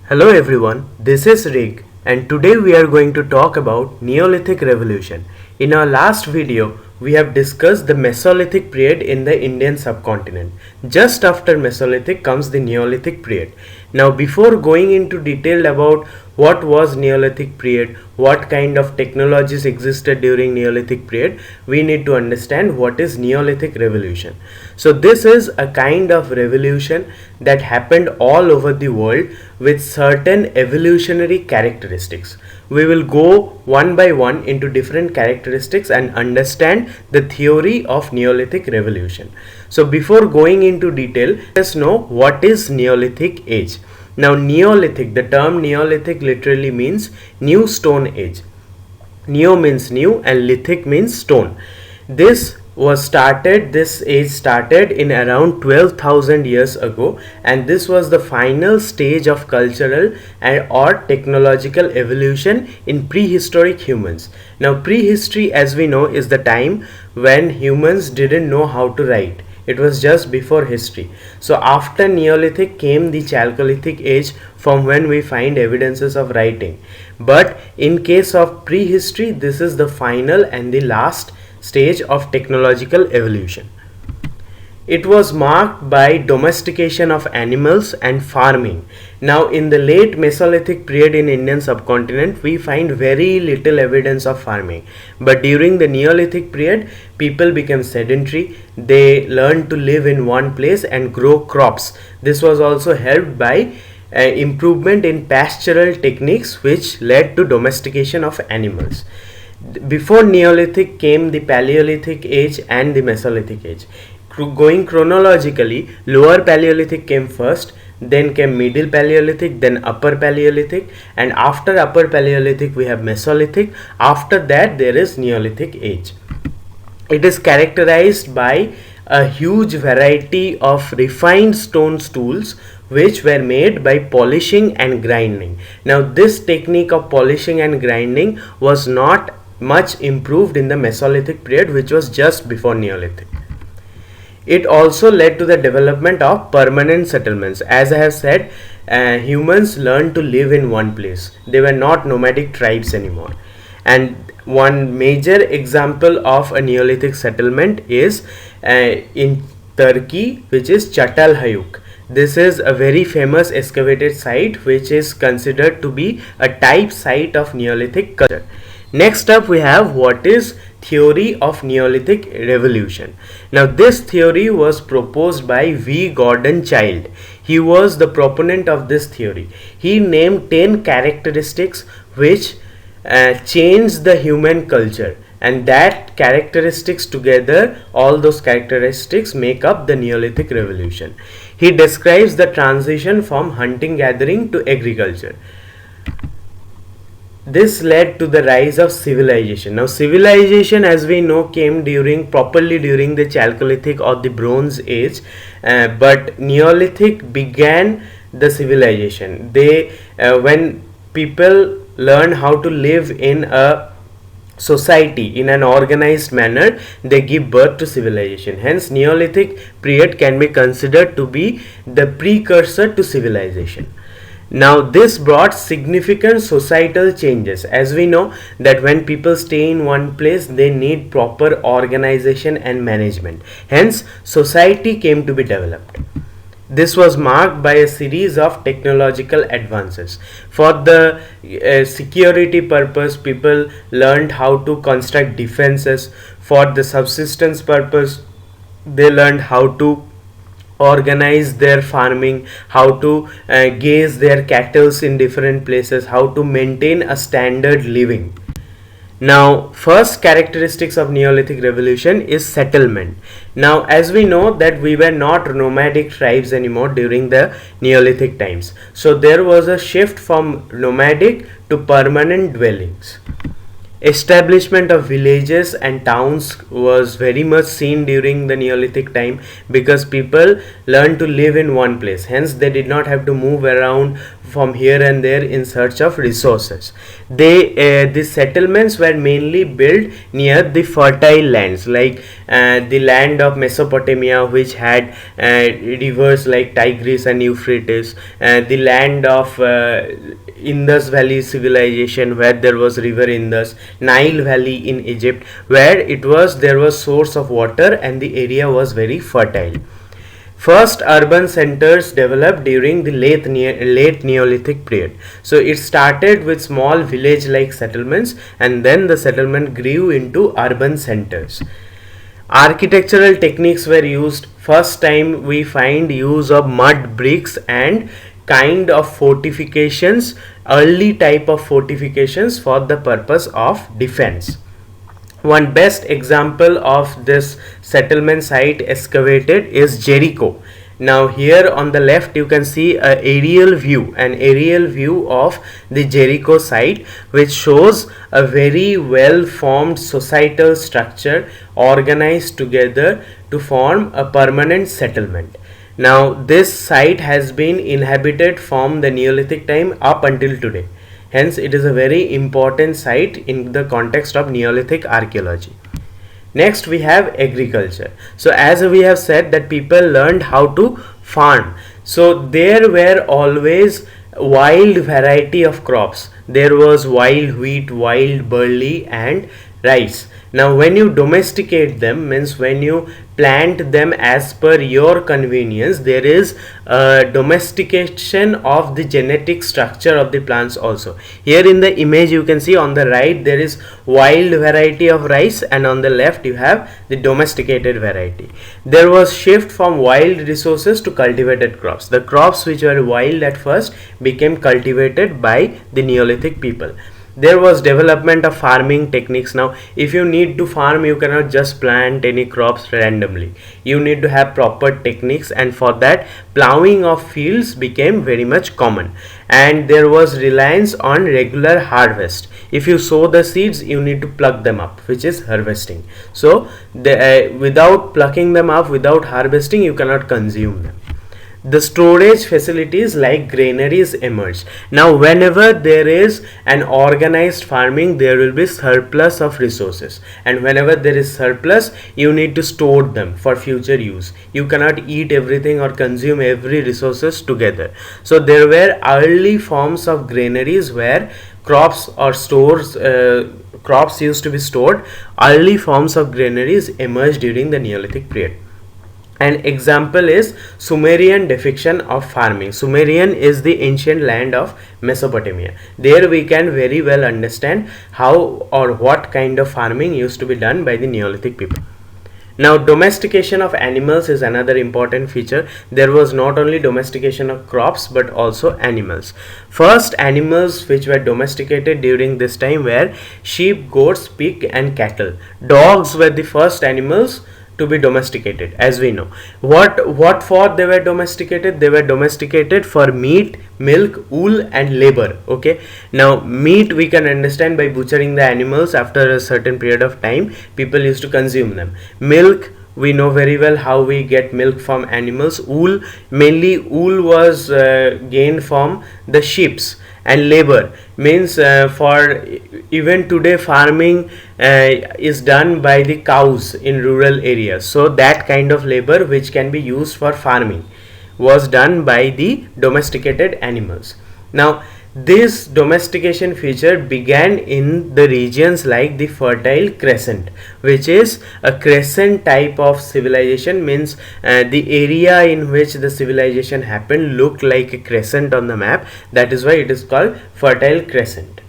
Hello everyone, this is Rig and today we are going to talk about Neolithic Revolution. In our last video, we have discussed the Mesolithic period in the Indian subcontinent. Just after Mesolithic comes the Neolithic period. Now before going into detail about what was Neolithic period, what kind of technologies existed during Neolithic period, we need to understand what is Neolithic Revolution. So this is a kind of revolution that happened all over the world with certain evolutionary characteristics. We will go one by one into different characteristics and understand the theory of Neolithic Revolution. So before going into detail, let's know what is Neolithic age. Now Neolithic, the term Neolithic literally means new stone age. Neo means new and lithic means stone. This age started in around 12,000 years ago, and this was the final stage of cultural or technological evolution in prehistoric humans. Now prehistory, as we know, is the time when humans didn't know how to write. It was just before history. So after Neolithic came the Chalcolithic age, from when we find evidences of writing. But in case of prehistory, this is the final and the last stage of technological evolution. It was marked by domestication of animals and farming. Now in the late Mesolithic period in Indian subcontinent, we find very little evidence of farming. But during the Neolithic period, people became sedentary. They learned to live in one place and grow crops. This was also helped by improvement in pastoral techniques, which led to domestication of animals. Before Neolithic came the Paleolithic age and the Mesolithic age. Going chronologically, lower Paleolithic came first, then came middle Paleolithic, then upper Paleolithic, and after upper Paleolithic we have Mesolithic. After that there is Neolithic age. It is characterized by a huge variety of refined stone tools which were made by polishing and grinding. Now this technique of polishing and grinding was not much improved in the Mesolithic period, which was just before Neolithic. It also led to the development of permanent settlements. As I have said, humans learned to live in one place. They were not nomadic tribes anymore. And one major example of a Neolithic settlement is in Turkey, which is Çatalhöyük. This is a very famous excavated site which is considered to be a type site of Neolithic culture. Next up we have what is theory of Neolithic Revolution. Now this theory was proposed by V. Gordon Childe. He was the proponent of this theory. He named 10 characteristics which changed the human culture, and that characteristics together, all those characteristics make up the Neolithic Revolution. He describes the transition from hunting gathering to agriculture. This led to the rise of civilization. Now civilization, as we know, came properly during the Chalcolithic or the Bronze Age, but Neolithic began the civilization. When people learn how to live in a society in an organized manner, they give birth to civilization. Hence Neolithic period can be considered to be the precursor to civilization. Now this brought significant societal changes. As we know that when people stay in one place, they need proper organization and management. Hence society came to be developed. This was marked by a series of technological advances. For the security purpose, people learned how to construct defenses. For the subsistence purpose, they learned how to organize their farming, how to gaze their cattle in different places, how to maintain a standard living. Now first characteristics of Neolithic Revolution is settlement. Now as we know that we were not nomadic tribes anymore during the Neolithic times, so there was a shift from nomadic to permanent dwellings. Establishment of villages and towns was very much seen during the Neolithic time, because people learned to live in one place. Hence they did not have to move around from here and there in search of resources. These settlements were mainly built near the fertile lands, like the land of Mesopotamia, which had rivers like Tigris and Euphrates, the land of Indus Valley civilization, where there was river Indus, Nile Valley in Egypt, where there was source of water and the area was very fertile. First urban centers developed during the late Neolithic period. So it started with small village like settlements, and then the settlement grew into urban centers. Architectural techniques were used. First time we find use of mud bricks and kind of fortifications, early type of fortifications for the purpose of defense. One best example of this settlement site excavated is Jericho. Now here on the left you can see an aerial view of the Jericho site, which shows a very well formed societal structure organized together to form a permanent settlement. Now this site has been inhabited from the Neolithic time up until today. Hence, it is a very important site in the context of Neolithic archaeology. Next, we have agriculture. So, as we have said that people learned how to farm. So, there were always wild variety of crops. There was wild wheat, wild barley and rice. Now when you domesticate them, means when you plant them as per your convenience, there is a domestication of the genetic structure of the plants also. Here in the image you can see on the right there is wild variety of rice, and on the left you have the domesticated variety. There was shift from wild resources to cultivated crops. The crops which were wild at first became cultivated by the Neolithic people. There was development of farming techniques. Now if you need to farm, you cannot just plant any crops randomly. You need to have proper techniques, and for that plowing of fields became very much common, and there was reliance on regular harvest. If you sow the seeds, you need to pluck them up, which is harvesting. So without plucking them up, without harvesting, you cannot consume them. The storage facilities like granaries emerged. Now whenever there is an organized farming, there will be surplus of resources, and whenever there is surplus, you need to store them for future use. You cannot eat everything or consume every resources together. So there were early forms of granaries where crops or crops used to be stored. Early forms of granaries emerged during the Neolithic period. An example is Sumerian depiction of farming. Sumerian is the ancient land of Mesopotamia. There we can very well understand how or what kind of farming used to be done by the Neolithic people. Now domestication of animals is another important feature. There was not only domestication of crops but also animals. First animals which were domesticated during this time were sheep, goats, pig and cattle. Dogs were the first animals to be domesticated, as we know. What for they were domesticated? They were domesticated for meat, milk, wool and labor. Okay, now meat we can understand by butchering the animals. After a certain period of time, people used to consume them. Milk, we know very well how we get milk from animals. Wool, mainly wool was gained from the sheeps. And labor means for even today farming is done by the cows in rural areas. So that kind of labor which can be used for farming was done by the domesticated animals. Now this domestication feature began in the regions like the Fertile Crescent, which is a crescent type of civilization. Means the area in which the civilization happened looked like a crescent on the map. That is why it is called Fertile Crescent.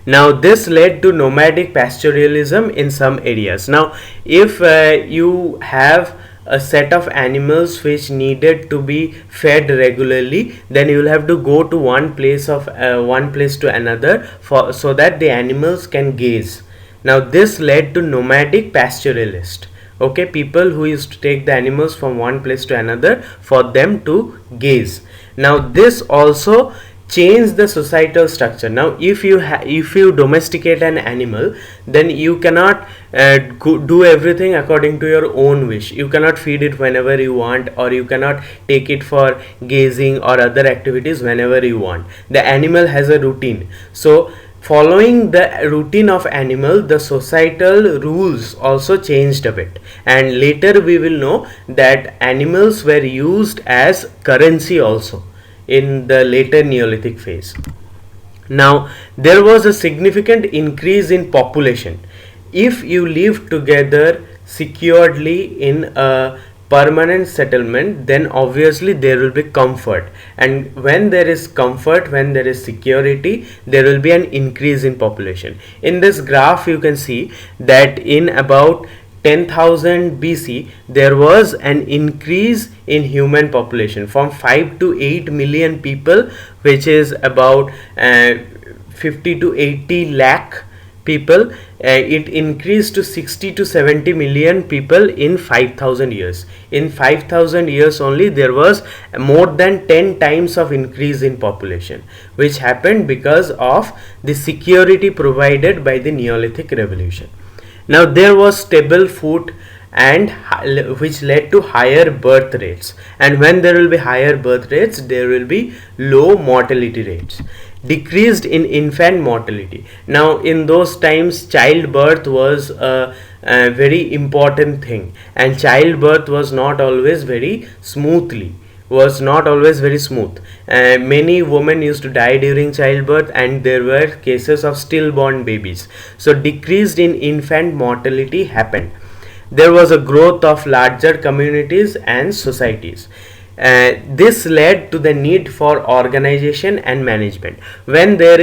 Now this led to nomadic pastoralism in some areas. Now if you have a set of animals which needed to be fed regularly, then you will have to go to one place to another so that the animals can graze. Now this led to nomadic pastoralist. Okay, people who used to take the animals from one place to another for them to graze. Now this also change the societal structure. Now if you domesticate an animal, then you cannot do everything according to your own wish. You cannot feed it whenever you want, or you cannot take it for gazing or other activities whenever you want. The animal has a routine. So following the routine of animal, the societal rules also changed a bit, and later we will know that animals were used as currency also in the later Neolithic phase. Now there was a significant increase in population. If you live together securely in a permanent settlement, then obviously there will be comfort, and when there is comfort, when there is security, there will be an increase in population. In this graph you can see that in about 10,000 BC there was an increase in human population from 5 to 8 million people, which is about 50 to 80 lakh people. It increased to 60 to 70 million people in 5,000 years. In 5,000 years only there was more than 10 times of increase in population, which happened because of the security provided by the Neolithic Revolution. Now there was stable food, and which led to higher birth rates, and when there will be higher birth rates, there will be low mortality rates. Decreased in infant mortality. Now in those times childbirth was a very important thing, and childbirth was not always very smoothly, was not always very smooth. Many women used to die during childbirth, and there were cases of stillborn babies. So decreased in infant mortality happened. There was a growth of larger communities and societies. This led to the need for organization and management. When there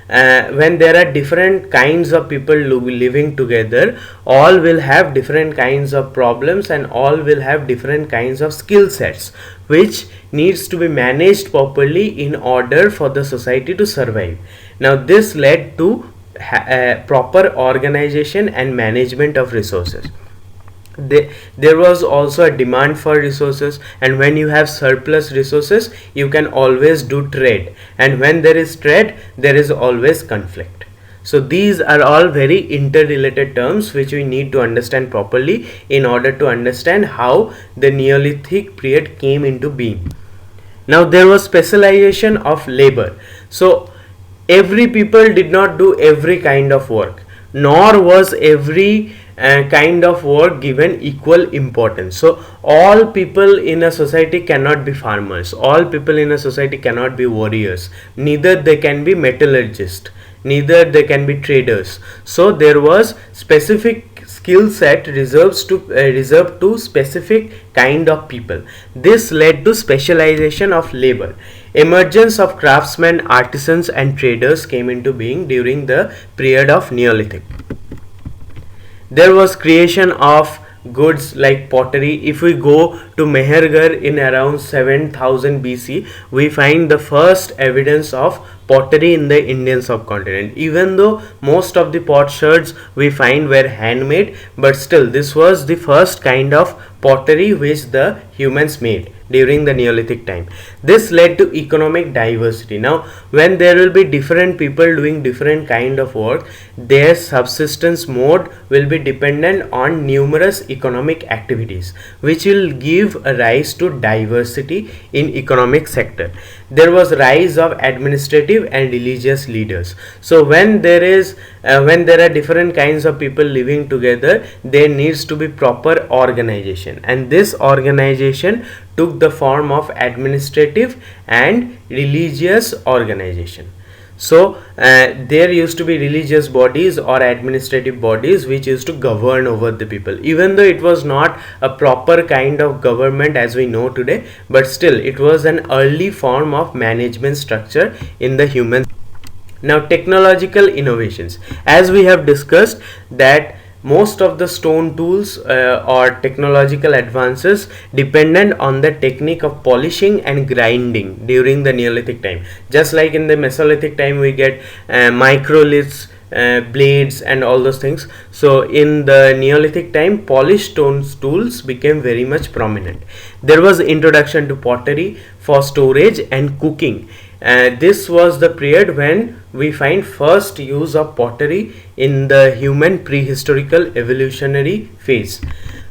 are different kinds of people living together, all will have different kinds of problems, and all will have different kinds of skill sets, which needs to be managed properly in order for the society to survive. Now this led to proper organization and management of resources. There was also a demand for resources, and when you have surplus resources, you can always do trade, and when there is trade, there is always conflict. So these are all very interrelated terms which we need to understand properly in order to understand how the Neolithic period came into being. Now there was specialization of labor. So every people did not do every kind of work, nor was every kind of work given equal importance. So all people in a society cannot be farmers, all people in a society cannot be warriors, neither they can be metallurgists, neither they can be traders. So there was specific skill set reserved to specific kind of people. This led to specialization of labor. Emergence of craftsmen, artisans and traders came into being during the period of Neolithic. There was creation of goods like pottery. If we go to Mehergarh in around 7000 BC, we find the first evidence of pottery in the Indian subcontinent. Even though most of the potsherds we find were handmade, but still this was the first kind of pottery which the humans made during the Neolithic time. This led to economic diversity. Now when there will be different people doing different kind of work, their subsistence mode will be dependent on numerous economic activities, which will give a rise to diversity in economic sector. There was rise of administrative and religious leaders. So when there are different kinds of people living together, there needs to be proper organization, and this organization took the form of administrative and religious organization. So there used to be religious bodies or administrative bodies which used to govern over the people, even though it was not a proper kind of government as we know today, but still it was an early form of management structure in the human. Now technological innovations, as we have discussed that most of the stone tools or technological advances dependent on the technique of polishing and grinding during the Neolithic time. Just like in the Mesolithic time we get microliths, blades and all those things. So in the Neolithic time, polished stone tools became very much prominent. There was introduction to pottery for storage and cooking. This was the period when we find first use of pottery in the human prehistorical evolutionary phase.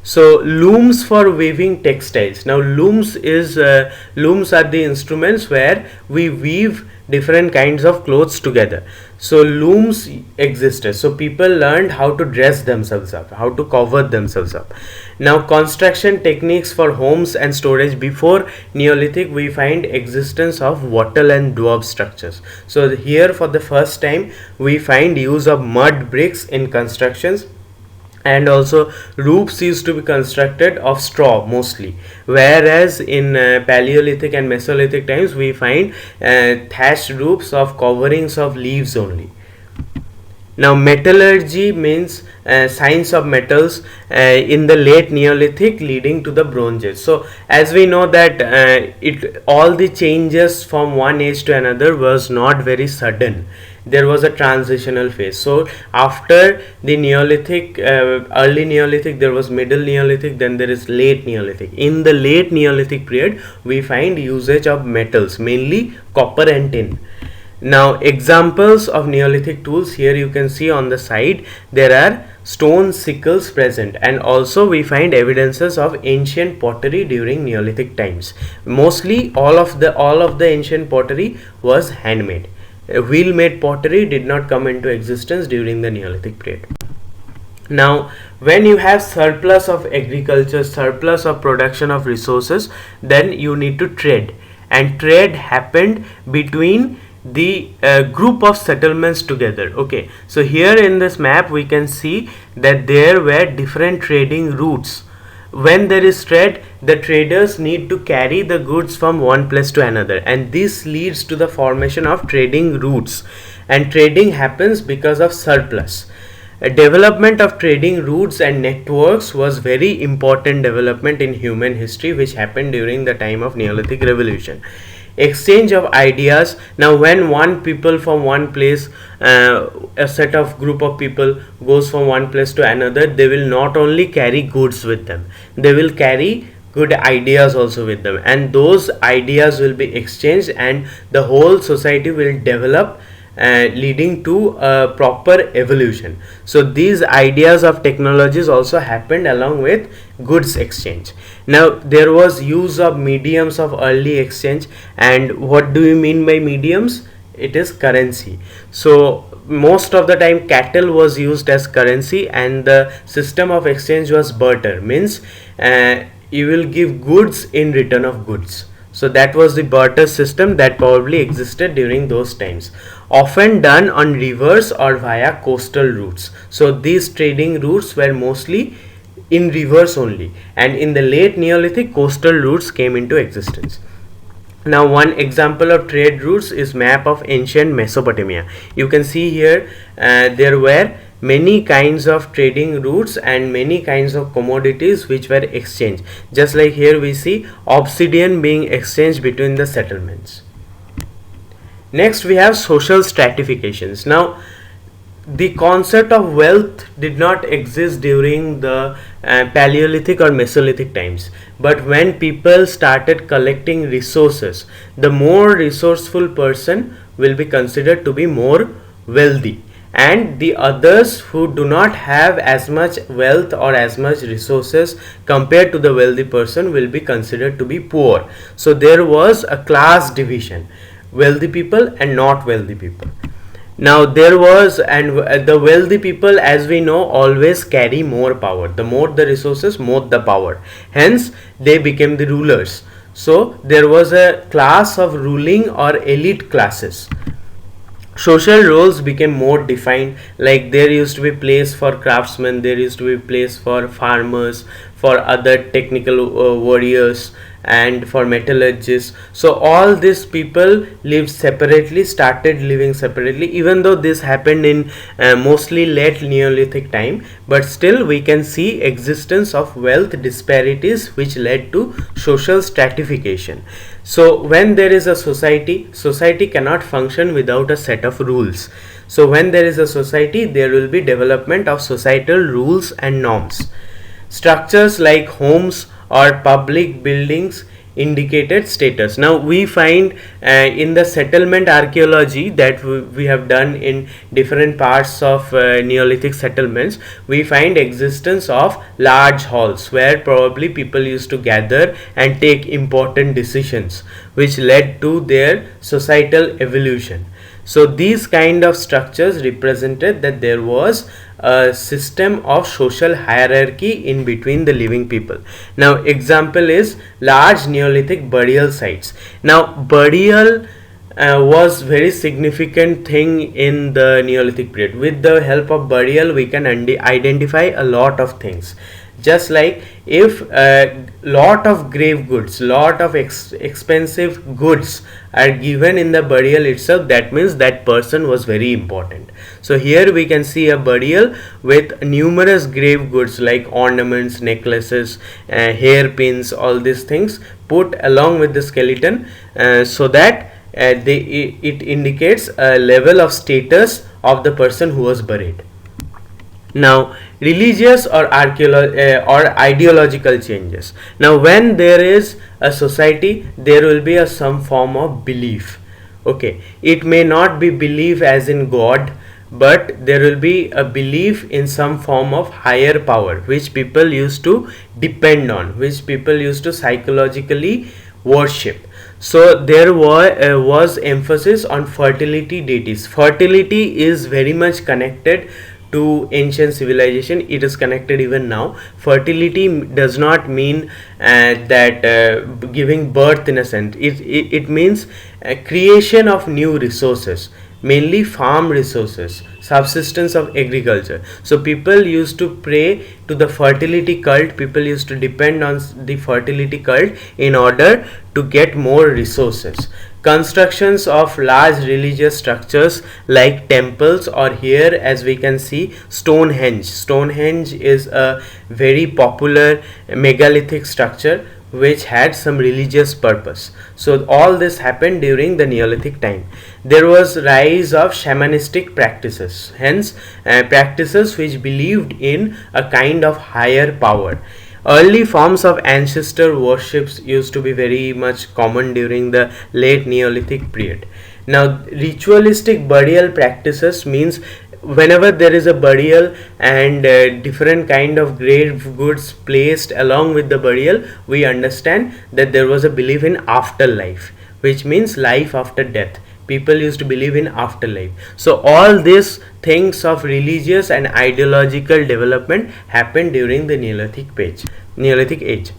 So looms for weaving textiles. Now looms are the instruments where we weave different kinds of clothes together. So looms existed, so people learned how to dress themselves up, how to cover themselves up. Now construction techniques for homes and storage. Before Neolithic, we find existence of wattle and daub structures. So here for the first time we find use of mud bricks in constructions, and also roofs used to be constructed of straw mostly, whereas in Paleolithic and Mesolithic times we find thatched roofs of coverings of leaves only. Now metallurgy means science of metals in the late Neolithic leading to the Bronze Age. So as we know that all the changes from one age to another was not very sudden. There was a transitional phase. So after the Neolithic, early Neolithic, there was middle Neolithic, then there is late Neolithic. In the late Neolithic period we find usage of metals, mainly copper and tin. Now examples of Neolithic tools, here you can see on the side there are stone sickles present, and also we find evidences of ancient pottery during Neolithic times. Mostly all of the ancient pottery was handmade. Wheel made pottery did not come into existence during the Neolithic period. Now when you have surplus of agriculture, surplus of production of resources, then you need to trade, and trade happened between the group of settlements together. Okay, so here in this map we can see that there were different trading routes. When there is trade, the traders need to carry the goods from one place to another, and this leads to the formation of trading routes, and trading happens because of surplus. A development of trading routes and networks was very important development in human history, which happened during the time of Neolithic Revolution. Exchange of ideas. Now when one people from one place, a set of group of people goes from one place to another, they will not only carry goods with them, they will carry good ideas also with them, and those ideas will be exchanged, and the whole society will develop, leading to a proper evolution. So these ideas of technologies also happened along with goods exchange. Now there was use of mediums of early exchange, and what do you mean by mediums? It is currency. So most of the time cattle was used as currency, and the system of exchange was barter, means you will give goods in return of goods. So that was the barter system that probably existed during those times, often done on rivers or via coastal routes. So these trading routes were mostly in rivers only, and in the late Neolithic, coastal routes came into existence. Now one example of trade routes is map of ancient Mesopotamia. You can see here there were many kinds of trading routes and many kinds of commodities which were exchanged. Just like here we see obsidian being exchanged between the settlements. Next we have social stratifications. Now the concept of wealth did not exist during the Paleolithic or Mesolithic times, but when people started collecting resources, the more resourceful person will be considered to be more wealthy, and the others who do not have as much wealth or as much resources compared to the wealthy person will be considered to be poor. So there was a class division, wealthy people and not wealthy people. Now there was, and the wealthy people, as we know, always carry more power. The more the resources, more the power, hence they became the rulers. So there was a class of ruling or elite classes. Social roles became more defined, like there used to be place for craftsmen, there used to be place for farmers, for other technical warriors, and for metallurgists. So all these people lived separately, started living separately, even though this happened in mostly late Neolithic time, but still we can see existence of wealth disparities which led to social stratification. So when there is a society cannot function without a set of rules. So when there is a society, there will be development of societal rules and norms. Structures like homes or public buildings indicated status. Now we find in the settlement archaeology that we have done in different parts of Neolithic settlements, we find existence of large halls where probably people used to gather and take important decisions, which led to their societal evolution. So these kind of structures represented that there was a system of social hierarchy in between the living people. Now example is large Neolithic burial sites. Now burial was very significant thing in the Neolithic period. With the help of burial we can identify a lot of things. Just like if a lot of grave goods, lot of expensive goods are given in the burial itself, that means that person was very important. So here we can see a burial with numerous grave goods like ornaments, necklaces, hairpins, all these things put along with the skeleton, so that it indicates a level of status of the person who was buried. Now religious or ideological changes. Now when there is a society, there will be some form of belief. Okay, it may not be belief as in God, but there will be a belief in some form of higher power which people used to depend on, which people used to psychologically worship. So there was emphasis on fertility deities. Fertility is very much connected to ancient civilization. It is connected even now. Fertility does not mean that giving birth in a sense. It means creation of new resources, mainly farm resources, subsistence of agriculture. So people used to pray to the fertility cult, people used to depend on the fertility cult in order to get more resources. Constructions of large religious structures like temples, or here as we can see Stonehenge is a very popular megalithic structure which had some religious purpose. So all this happened during the Neolithic time. There was rise of shamanistic practices, hence practices which believed in a kind of higher power. Early forms of ancestor worships used to be very much common during the late Neolithic period. Now ritualistic burial practices means whenever there is a burial and different kind of grave goods placed along with the burial, we understand that there was a belief in afterlife, which means life after death. People used to believe in afterlife. So all these things of religious and ideological development happened during the Neolithic age.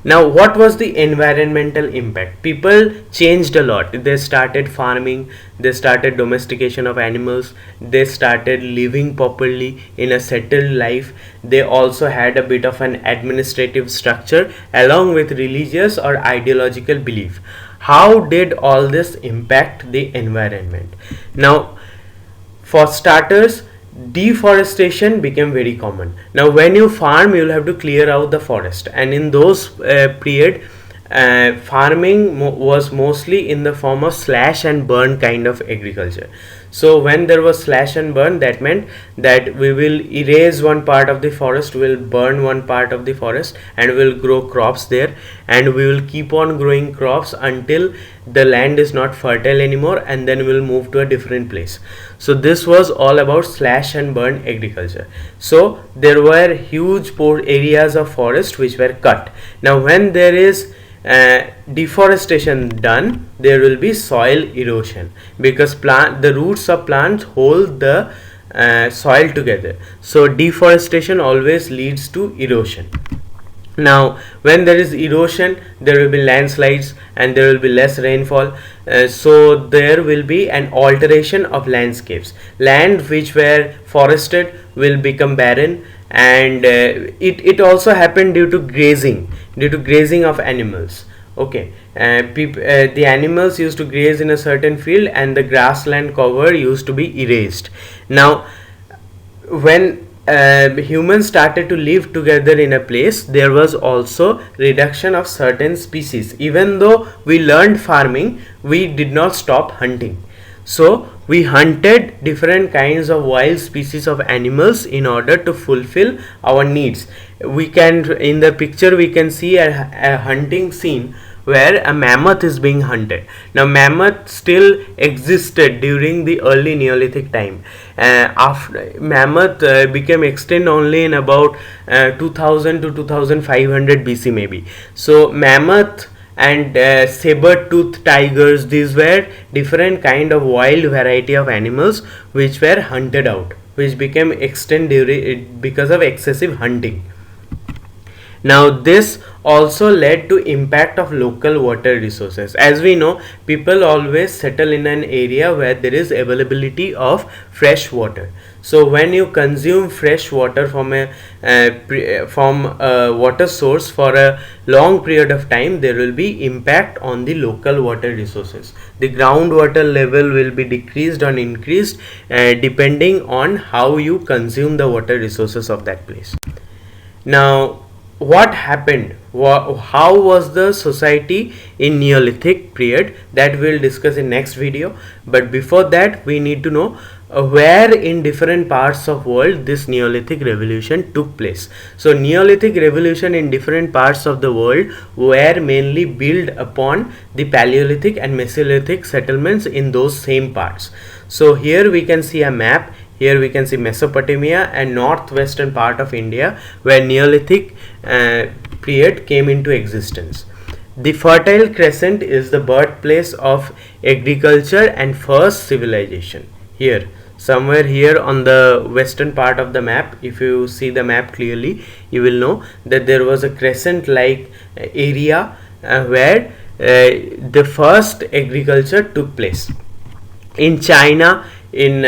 Now what was the environmental impact? People changed a lot. They started farming, they started domestication of animals, they started living properly in a settled life. They also had a bit of an administrative structure along with religious or ideological belief. How did all this impact the environment? Now for starters, deforestation became very common. Now when you farm, you will have to clear out the forest, and in those period farming was mostly in the form of slash and burn kind of agriculture. So when there was slash and burn, that meant that we will erase one part of the forest, we will burn one part of the forest, and we will grow crops there, and we will keep on growing crops until the land is not fertile anymore, and then we will move to a different place. So this was all about slash and burn agriculture. So there were huge areas of forest which were cut. Now when there is deforestation done, there will be soil erosion, because the roots of plants hold the soil together. So deforestation always leads to erosion. Now when there is erosion, there will be landslides and there will be less rainfall, so there will be an alteration of landscapes. Land which were forested will become barren, and it also happened due to grazing of animals. Okay, the animals used to graze in a certain field and the grassland cover used to be erased. Now when humans started to live together in a place, there was also reduction of certain species. Even though we learned farming, we did not stop hunting. So we hunted different kinds of wild species of animals in order to fulfill our needs. We can, in the picture we can see a hunting scene where a mammoth is being hunted. Now mammoth still existed during the early Neolithic time. After mammoth became extinct only in about 2000 to 2500 BC maybe. So mammoth and saber-toothed tigers, these were different kind of wild variety of animals which were hunted out, which became extinct because of excessive hunting. Now this also led to impact of local water resources. As we know, people always settle in an area where there is availability of fresh water. So when you consume fresh water from a water source for a long period of time, there will be impact on the local water resources. The groundwater level will be decreased or increased depending on how you consume the water resources of that place. Now what happened, how was the society in Neolithic period, that we'll discuss in next video. But before that, we need to know where in different parts of world this Neolithic revolution took place. So Neolithic revolution in different parts of the world were mainly built upon the Paleolithic and Mesolithic settlements in those same parts. So here we can see a map. Here we can see Mesopotamia and northwestern part of India where Neolithic period came into existence. The Fertile Crescent is the birthplace of agriculture and first civilization. Here, somewhere here on the western part of the map, if you see the map clearly, you will know that there was a crescent like area where the first agriculture took place. In China, in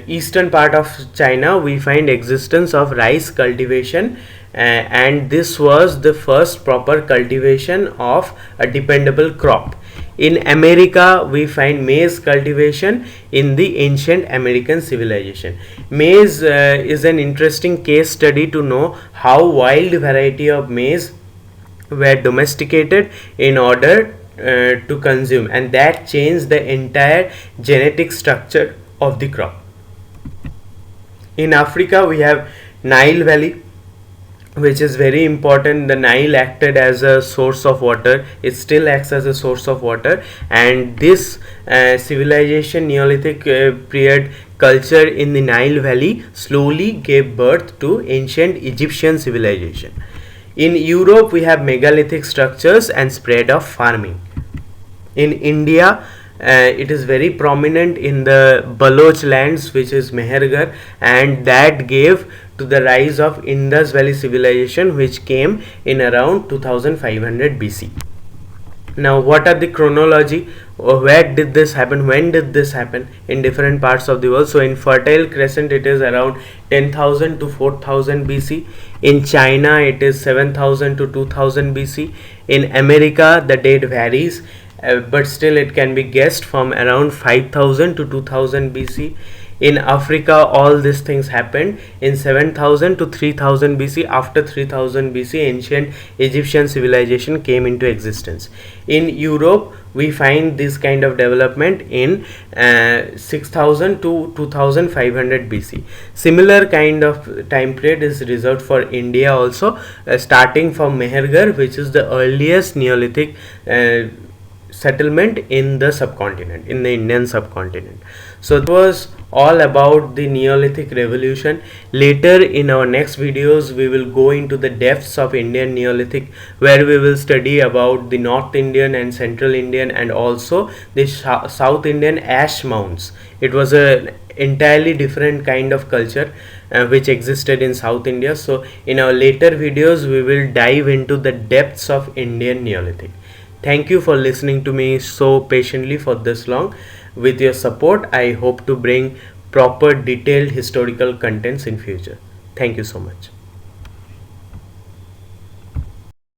eastern part of China, we find existence of rice cultivation, and this was the first proper cultivation of a dependable crop. In America, we find maize cultivation in the ancient American civilization. Maize is an interesting case study to know how wild variety of maize were domesticated in order to consume, and that changed the entire genetic structure of the crop. In Africa, we have Nile Valley, which is very important. The Nile acted as a source of water. It still acts as a source of water, and this civilization, Neolithic period culture in the Nile Valley slowly gave birth to ancient Egyptian civilization. In Europe, we have megalithic structures and spread of farming. In India, it is very prominent in the Baloch lands, which is Mehergar, and that gave to the rise of Indus Valley civilization, which came in around 2500 BC. Now what are the chronology, where did this happen, when did this happen in different parts of the world? So in Fertile Crescent, it is around 10,000 to 4,000 BC. In China, it is 7,000 to 2,000 BC. In America, the date varies, but still it can be guessed from around 5,000 to 2,000 BC. In Africa, all these things happened in 7,000 to 3,000 BC. After 3,000 BC, ancient Egyptian civilization came into existence. In Europe, we find this kind of development in 6,000 to 2,500 BC. Similar kind of time period is reserved for India also, starting from Mehergar, which is the earliest Neolithic settlement in the subcontinent, in the Indian subcontinent. So it was all about the Neolithic revolution. Later in our next videos, we will go into the depths of Indian Neolithic, where we will study about the North Indian and Central Indian and also the South Indian ash mounds. It was a entirely different kind of culture which existed in South India. So in our later videos, we will dive into the depths of Indian Neolithic. Thank you for listening to me so patiently for this long. With your support, I hope to bring proper detailed historical contents in future. Thank you so much.